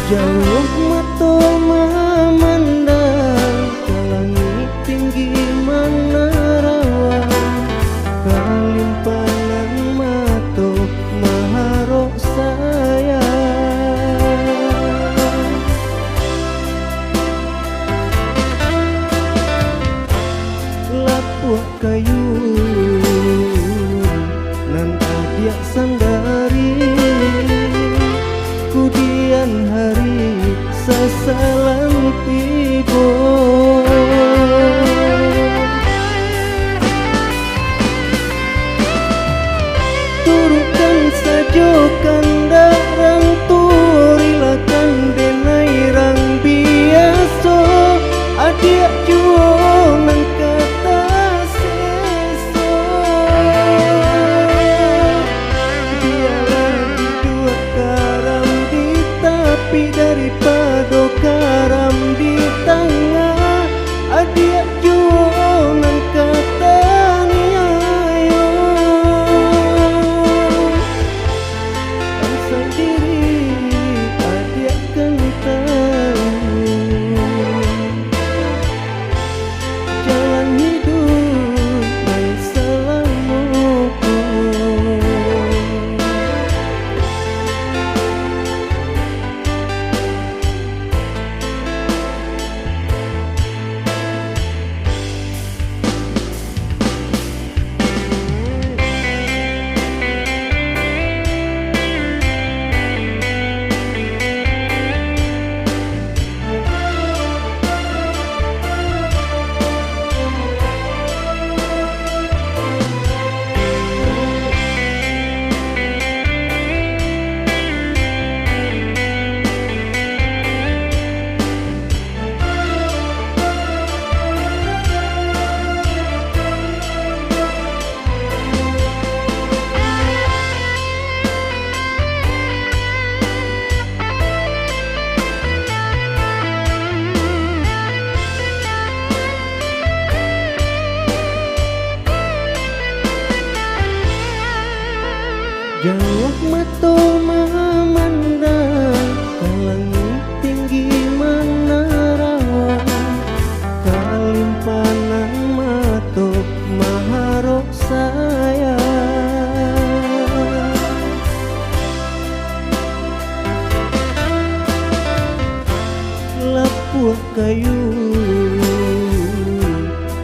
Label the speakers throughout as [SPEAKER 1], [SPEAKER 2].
[SPEAKER 1] Jauh mata memandang ke langit tinggi mana rawan, kalimpanan mata maharok saya. Lapuh kayu nan adiak sandari, kemudian hari sesalan tiba. Turutkan saja kandarang turilakan denai rang biasa, adik jual nang kata seso. Dia lagi dua karam di tapi daripada karam di tengah, adik jual nang kata niayo. Bangsa diri adik kentang, jalan hidup baik selamaku. Jauh mata memandang ke langit tinggi mana rawan, kalimpanan mata maharok saya. Lapuh kayu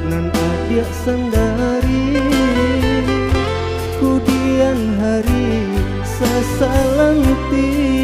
[SPEAKER 1] nan adiak sandari, kemudian hari sesalan tiba.